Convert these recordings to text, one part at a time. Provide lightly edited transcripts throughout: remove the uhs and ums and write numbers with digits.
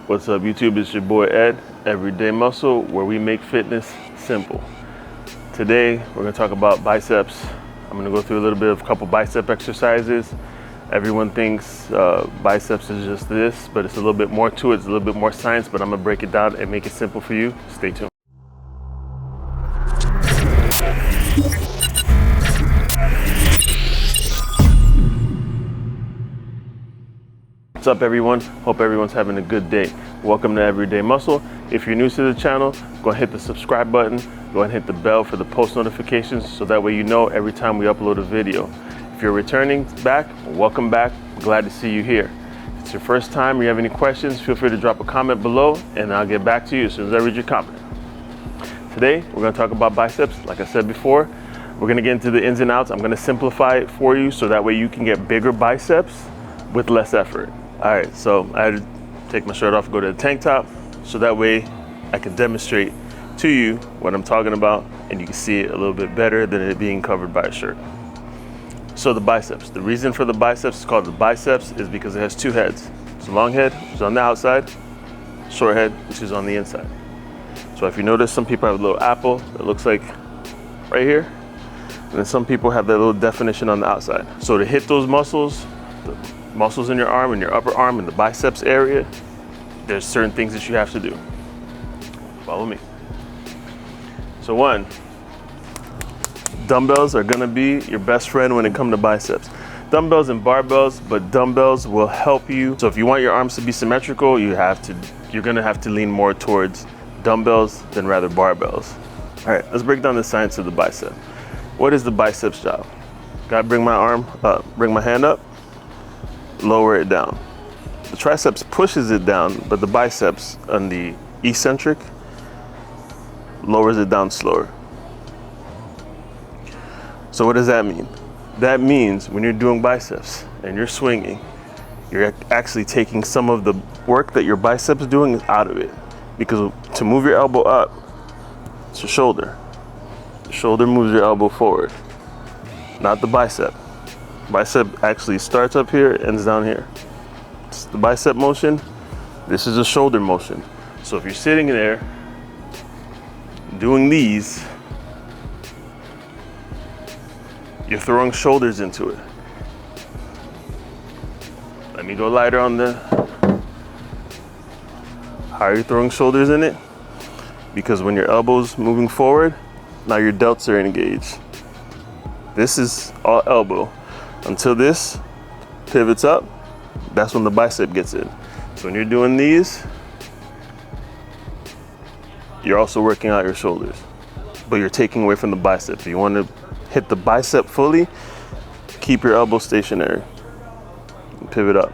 What's up YouTube, it's your boy Ed, Everyday Muscle, where we make fitness simple. Today, we're gonna talk about biceps. I'm gonna go through a little bit of a couple bicep exercises. Everyone thinks biceps is just this, but it's a little bit more to it, it's a little bit more science, but I'm gonna break it down and make it simple for you. Stay tuned. What's up everyone? Hope everyone's having a good day. Welcome to Everyday Muscle. If you're new to the channel, go ahead and hit the subscribe button. Go ahead and hit the bell for the post notifications so that way you know every time we upload a video. If you're returning back, welcome back. Glad to see you here. If it's your first time or you have any questions, feel free to drop a comment below and I'll get back to you as soon as I read your comment. Today, we're gonna talk about biceps. Like I said before, we're gonna get into the ins and outs. I'm gonna simplify it for you so that way you can get bigger biceps with less effort. All right, so I had to take my shirt off, go to the tank top, so that way I can demonstrate to you what I'm talking about and you can see it a little bit better than it being covered by a shirt. So the biceps, the reason for the biceps is called the biceps is because it has two heads. It's a long head, which is on the outside, short head, which is on the inside. So if you notice, some people have a little apple that looks like right here, and then some people have that little definition on the outside. So to hit those muscles, the muscles in your arm and your upper arm and the biceps area, there's certain things that you have to do. Follow me. So one, dumbbells are gonna be your best friend when it comes to biceps. Dumbbells and barbells, but dumbbells will help you. So if you want your arms to be symmetrical, you're gonna have to lean more towards dumbbells than rather barbells. All right, let's break down the science of the bicep. What is the biceps job? Gotta bring my arm up, bring my hand up, lower it down. The triceps pushes it down, but the biceps on the eccentric lowers it down slower. So what does that mean? That means when you're doing biceps and you're swinging, you're actually taking some of the work that your biceps doing out of it. Because to move your elbow up, it's your shoulder. The shoulder moves your elbow forward, not the bicep. Bicep actually starts up here, ends down here. It's the bicep motion. This is a shoulder motion. So if you're sitting there doing these, you're throwing shoulders into it. Let me go lighter on the, how are you throwing shoulders in it? Because when your elbow's moving forward, now your delts are engaged. This is all elbow. Until this pivots up, that's when the bicep gets in. So when you're doing these, you're also working out your shoulders, but you're taking away from the bicep. If you want to hit the bicep fully, keep your elbow stationary and pivot up.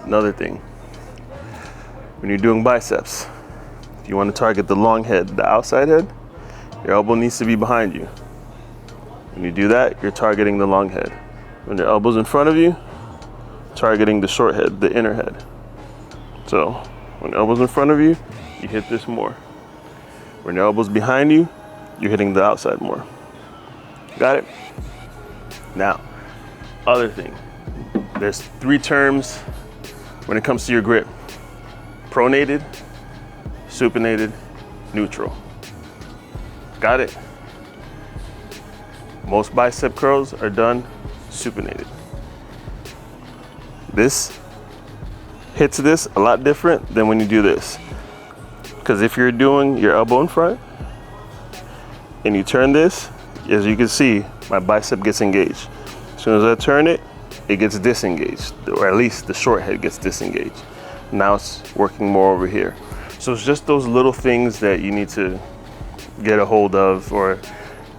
Another thing, when you're doing biceps, if you want to target the long head, the outside head, your elbow needs to be behind you. When you do that, you're targeting the long head. When your elbow's in front of you, targeting the short head, the inner head. So when your elbow's in front of you, you hit this more. When your elbow's behind you, you're hitting the outside more. Got it? Now, other thing. There's three terms when it comes to your grip. Pronated, supinated, neutral. Got it? Most bicep curls are done supinated. This hits this a lot different than when you do this. Because if you're doing your elbow in front and you turn this, as you can see, my bicep gets engaged. As soon as I turn it, it gets disengaged, or at least the short head gets disengaged. Now it's working more over here. So it's just those little things that you need to get a hold of, or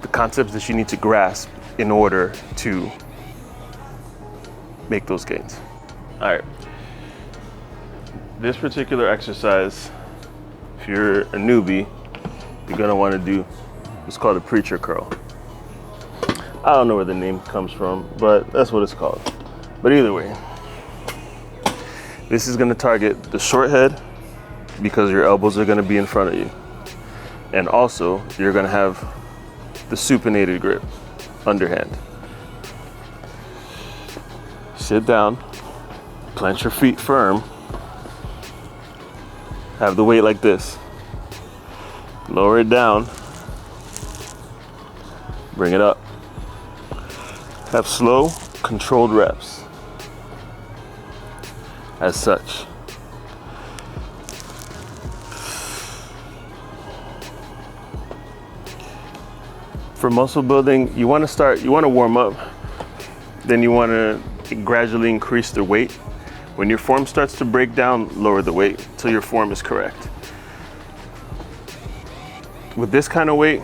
the concepts that you need to grasp in order to make those gains. All right, this particular exercise, if you're a newbie, you're gonna wanna do what's called a preacher curl. I don't know where the name comes from, but that's what it's called. But either way, this is gonna target the short head because your elbows are gonna be in front of you. And also, you're gonna have the supinated grip, underhand. Sit down, plant your feet firm, Have the weight like this. Lower it down. Bring it up. Have slow, controlled reps. As such. For muscle building, you want to warm up, then you want to gradually increase the weight. When your form starts to break down, lower the weight till your form is correct. With this kind of weight,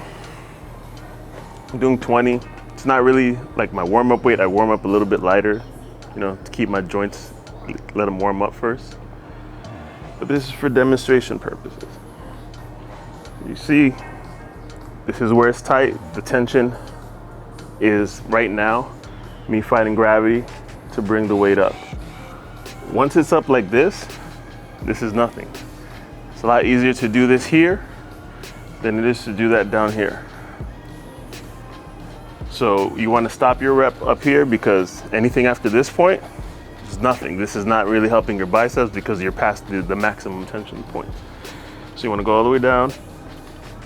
I'm doing 20. It's not really like my warm-up weight. I warm up a little bit lighter, you know, to keep my joints, let them warm up first. But this is for demonstration purposes. You see, this is where it's tight. The tension is right now me fighting gravity to bring the weight up. Once it's up like this is nothing. It's a lot easier to do this here than it is to do that down here. So you want to stop your rep up here, because anything after this point is nothing. This is not really helping your biceps because you're past the maximum tension point. So you want to go all the way down,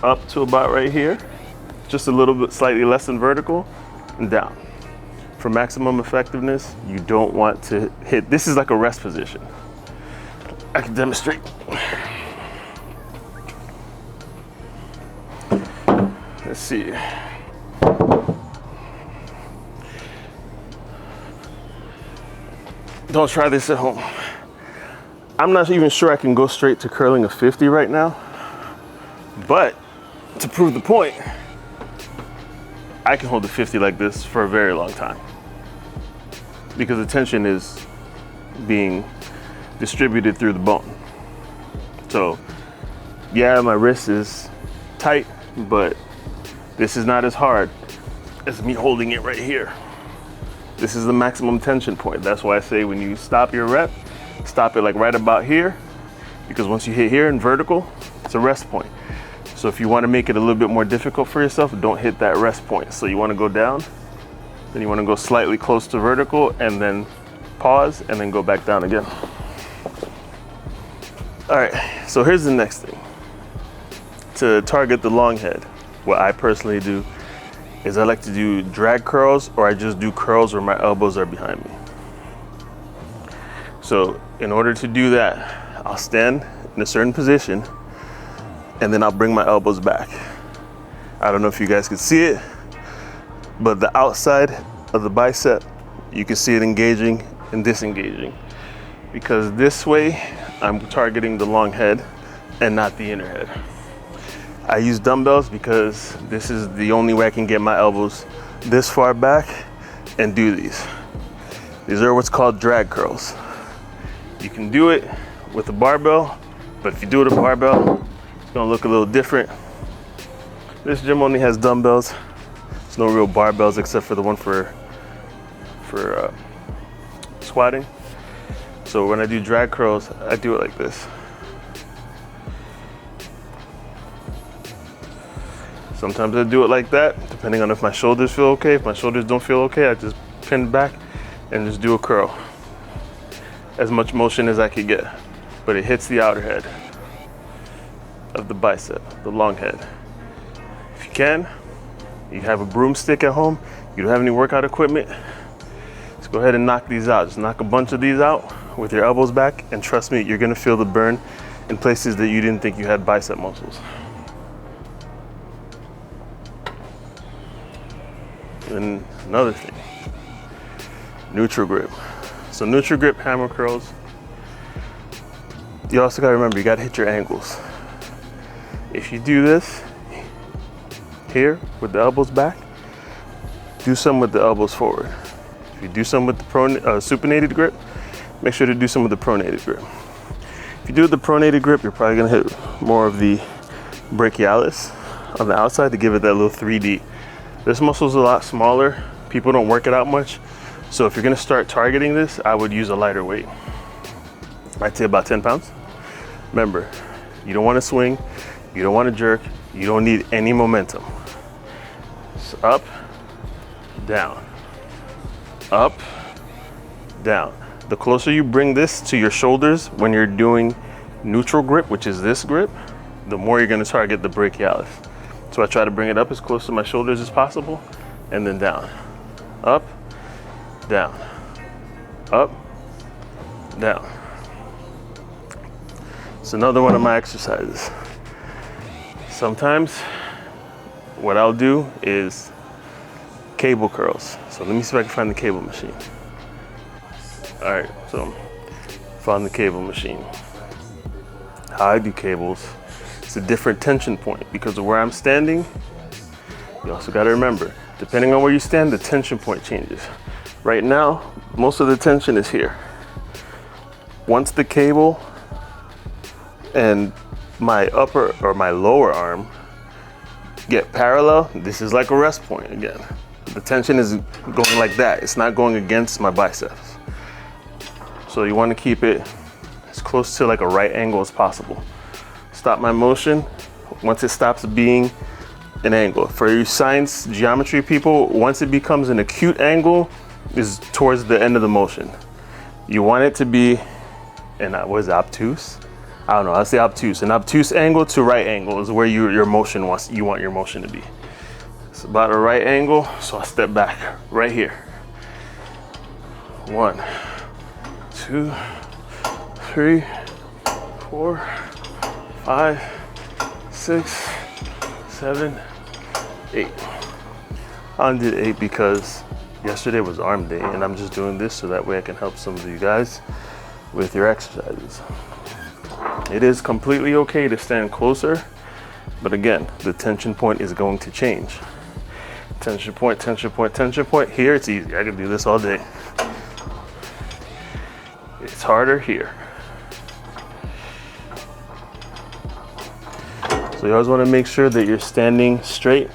up to about right here, just a little bit slightly less than vertical, and down. For maximum effectiveness, you don't want to hit, this is like a rest position. I can demonstrate. Let's see. Don't try this at home. I'm not even sure I can go straight to curling a 50 right now, but to prove the point, I can hold the 50 like this for a very long time because the tension is being distributed through the bone. So yeah, my wrist is tight, but this is not as hard as me holding it right here. This is the maximum tension point. That's why I say when you stop your rep, stop it like right about here, because once you hit here in vertical, it's a rest point. So if you want to make it a little bit more difficult for yourself, don't hit that rest point. So you want to go down, then you want to go slightly close to vertical, and then pause, and then go back down again. All right, so here's the next thing. To target the long head, what I personally do is I like to do drag curls, or I just do curls where my elbows are behind me. So in order to do that, I'll stand in a certain position, and then I'll bring my elbows back. I don't know if you guys can see it, but the outside of the bicep, you can see it engaging and disengaging, because this way I'm targeting the long head and not the inner head. I use dumbbells because this is the only way I can get my elbows this far back and do these. These are what's called drag curls. You can do it with a barbell, but if you do it with a barbell, it's gonna look a little different. This gym only has dumbbells. There's no real barbells except for the one for squatting. So when I do drag curls, I do it like this. Sometimes I do it like that, depending on if my shoulders feel okay. If my shoulders don't feel okay, I just pin back and just do a curl. As much motion as I could get, but it hits the outer head of the bicep, the long head. If you can, you have a broomstick at home, you don't have any workout equipment, just go ahead and knock these out. Just knock a bunch of these out with your elbows back, and trust me, you're gonna feel the burn in places that you didn't think you had bicep muscles. And another thing, neutral grip. So neutral grip hammer curls, you also gotta remember, you gotta hit your ankles. If you do this here with the elbows back, do some with the elbows forward. If you do some with the supinated grip, make sure to do some with the pronated grip. If you do the pronated grip, you're probably gonna hit more of the brachialis on the outside to give it that little 3D. This muscle is a lot smaller. People don't work it out much. So if you're gonna start targeting this, I would use a lighter weight. I'd say about 10 pounds. Remember, you don't wanna swing, you don't wanna jerk, you don't need any momentum. So up, down, up, down. The closer you bring this to your shoulders when you're doing neutral grip, which is this grip, the more you're gonna target the brachialis. So I try to bring it up as close to my shoulders as possible, and then down, up, down, up, down. It's another one of my exercises. Sometimes what I'll do is cable curls. So let me see if I can find the cable machine. All right, so found the cable machine. How I do cables, it's a different tension point because of where I'm standing. You also got to remember, depending on where you stand, the tension point changes. Right now, most of the tension is here. Once the cable and my upper or my lower arm get parallel, this is like a rest point again. The tension is going like that. It's not going against my biceps. So you want to keep it as close to like a right angle as possible. Stop my motion once it stops being an angle. For you science geometry people, once it becomes an acute angle is towards the end of the motion. You want it to be, and what is it, obtuse? I don't know, I'll say obtuse. An obtuse angle to right angle is where you want your motion to be. It's about a right angle, so I step back right here. 1, 2, 3, 4, 5, 6, 7, 8. I only did 8 because yesterday was arm day, and I'm just doing this so that way I can help some of you guys with your exercises. It is completely okay to stand closer, but again, the tension point is going to change. Tension point, tension point, tension point. Here it's easy, I can do this all day. It's harder here. So you always want to make sure that you're standing straight.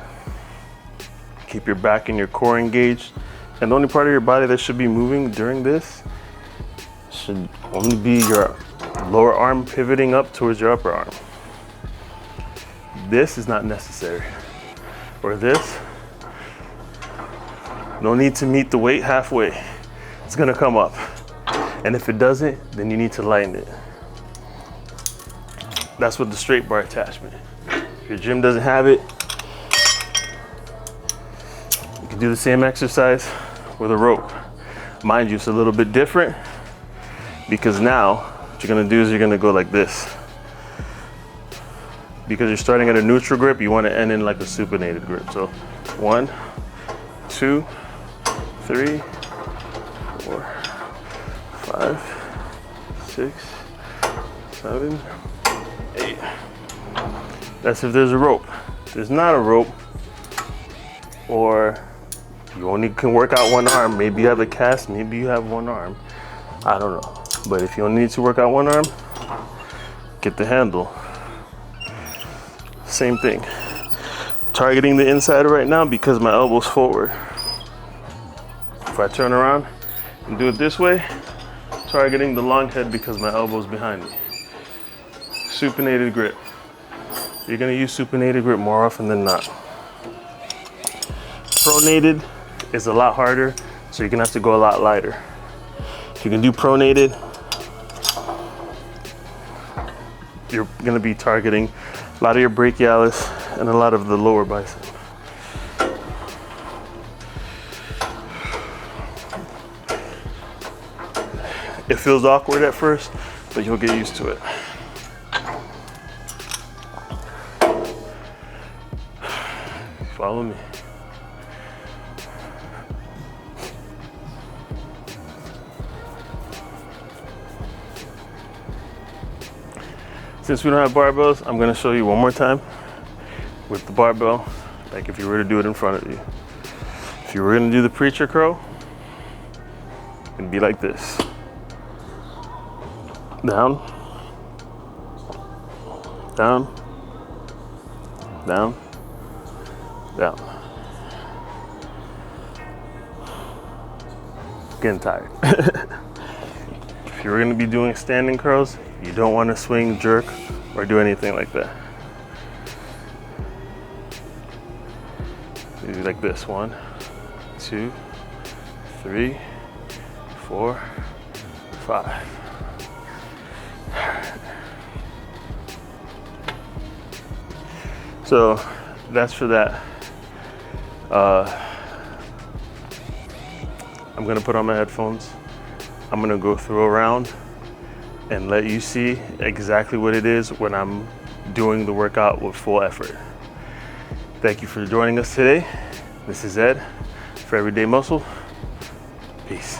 Keep your back and your core engaged. And the only part of your body that should be moving during this should only be your lower arm pivoting up towards your upper arm. This is not necessary. Or this, no need to meet the weight halfway. It's gonna come up. And if it doesn't, then you need to lighten it. That's with the straight bar attachment. If your gym doesn't have it, you can do the same exercise with a rope. Mind you, it's a little bit different because now what you're gonna do is you're gonna go like this. Because you're starting at a neutral grip, you wanna end in like a supinated grip. So 1, 2, 3, 4, 5, 6, 7, 8. That's if there's a rope. If there's not a rope, or you only can work out one arm, maybe you have a cast, maybe you have one arm, I don't know. But if you only need to work out one arm, get the handle. Same thing. Targeting the inside right now because my elbow's forward. If I turn around and do it this way, targeting the long head because my elbow's behind me. Supinated grip. You're gonna use supinated grip more often than not. Pronated is a lot harder, so you're gonna have to go a lot lighter. If you can do pronated, you're gonna be targeting a lot of your brachialis and a lot of the lower bicep. It feels awkward at first, but you'll get used to it. Follow me. Since we don't have barbells, I'm gonna show you one more time with the barbell, like if you were to do it in front of you. If you were gonna do the preacher curl, it'd be like this. Down, down, down, down. Getting tired. If you're gonna be doing standing curls, you don't wanna swing, jerk, or do anything like that. You do like this, 1, 2, 3, 4, 5. So that's for that. I'm gonna put on my headphones. I'm gonna go through a round and let you see exactly what it is when I'm doing the workout with full effort. Thank you for joining us today. This is Ed for Everyday Muscle. Peace.